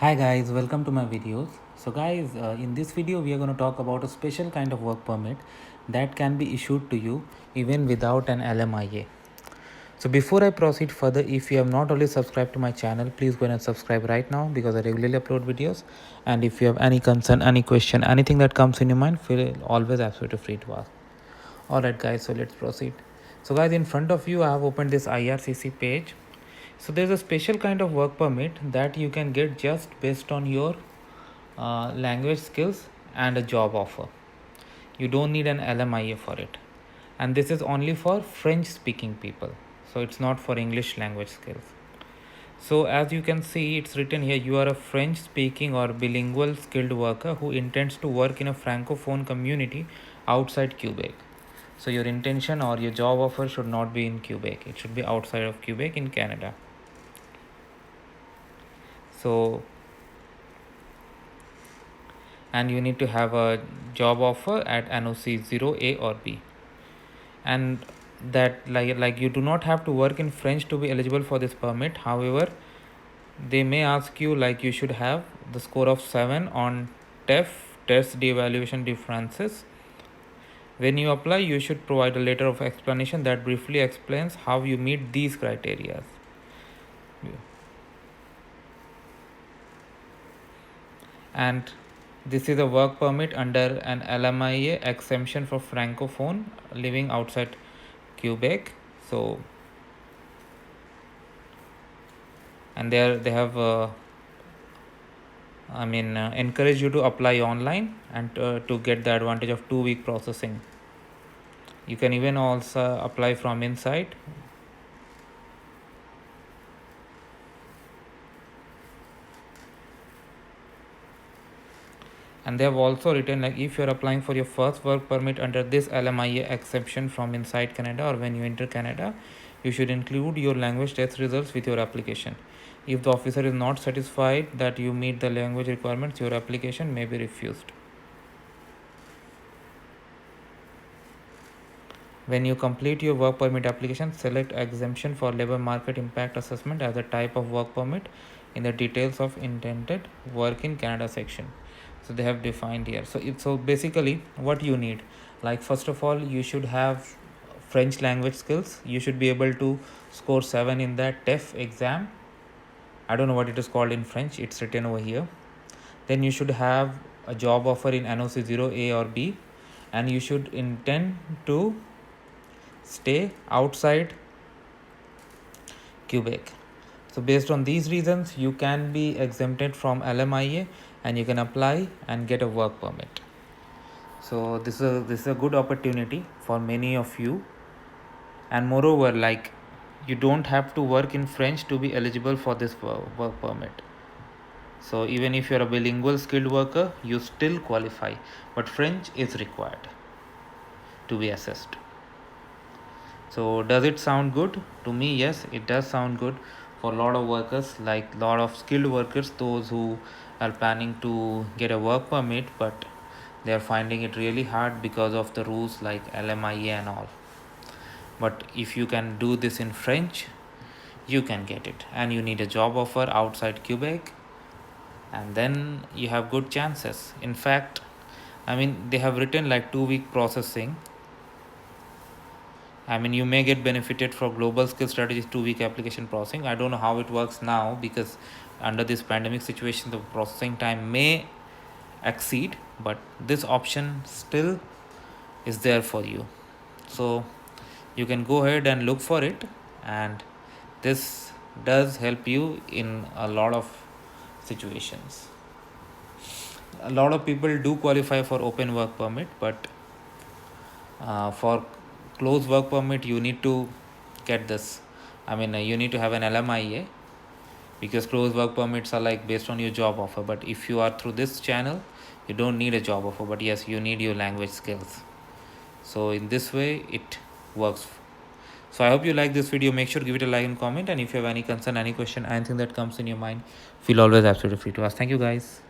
Hi guys, welcome to my videos. So guys, in this video we are going to talk about a special kind of work permit that can be issued to you even without an LMIA. So before I proceed further, if you have not already subscribed to my channel, please go and subscribe right now because I regularly upload videos. And if you have any concern, any question, anything that comes in your mind, feel always absolutely free to ask. Alright guys, so let's proceed. So guys, in front of you I have opened this IRCC page. So there's a special kind of work permit that you can get just based on your language skills and a job offer. You don't need an LMIA for it. And this is only for French speaking people. So it's not for English language skills. So as you can see, it's written here, you are a French speaking or bilingual skilled worker who intends to work in a francophone community outside Quebec. So your intention or your job offer should not be in Quebec. It should be outside of Quebec in Canada. So, and you need to have a job offer at NOC 0A or B. And that like you do not have to work in French to be eligible for this permit. However, they may ask you like you should have the score of 7 on TEF, test de-evaluation differences. When you apply, you should provide a letter of explanation that briefly explains how you meet these criteria. And this is a work permit under an LMIA exemption for francophone living outside Quebec. So, and they have encourage you to apply online and to get the advantage of 2-week processing. You can even also apply from inside. And they have also written like if you're applying for your first work permit under this LMIA exception from inside Canada or when you enter Canada, you should include your language test results with your application. If the officer is not satisfied that you meet the language requirements, your application may be refused. When you complete your work permit application, select exemption for labor market impact assessment as a type of work permit in the details of intended work in Canada section. So they have defined here. So basically what you need, like first of all, you should have French language skills. You should be able to score 7 in that TEF exam. I don't know what it is called in French, it's written over here. Then you should have a job offer in NOC 0A or B, and you should intend to stay outside Quebec. So based on these reasons, you can be exempted from LMIA and you can apply and get a work permit. So this is a good opportunity for many of you. And moreover, like you don't have to work in French to be eligible for this work permit. So even if you're a bilingual skilled worker, you still qualify, but French is required to be assessed. So does it sound good? To me, yes, it does sound good for a lot of workers, like a lot of skilled workers, those who are planning to get a work permit, but they are finding it really hard because of the rules like LMIA and all. But if you can do this in French, you can get it, and you need a job offer outside Quebec, and then you have good chances. In fact, they have written like 2-week processing. You may get benefited for global skill strategies 2-week application processing. I don't know how it works now because under this pandemic situation, the processing time may exceed, but this option still is there for you. So you can go ahead and look for it, and this does help you in a lot of situations. A lot of people do qualify for open work permit, but for closed work permit you need to get this. You need to have an LMIA because closed work permits are like based on your job offer, but if you are through this channel, you don't need a job offer, but yes, you need your language skills. So in this way it works. So I hope you like this video. Make sure to give it a like and comment, and if you have any concern, any question, anything that comes in your mind, feel always absolutely free to ask. Thank you guys.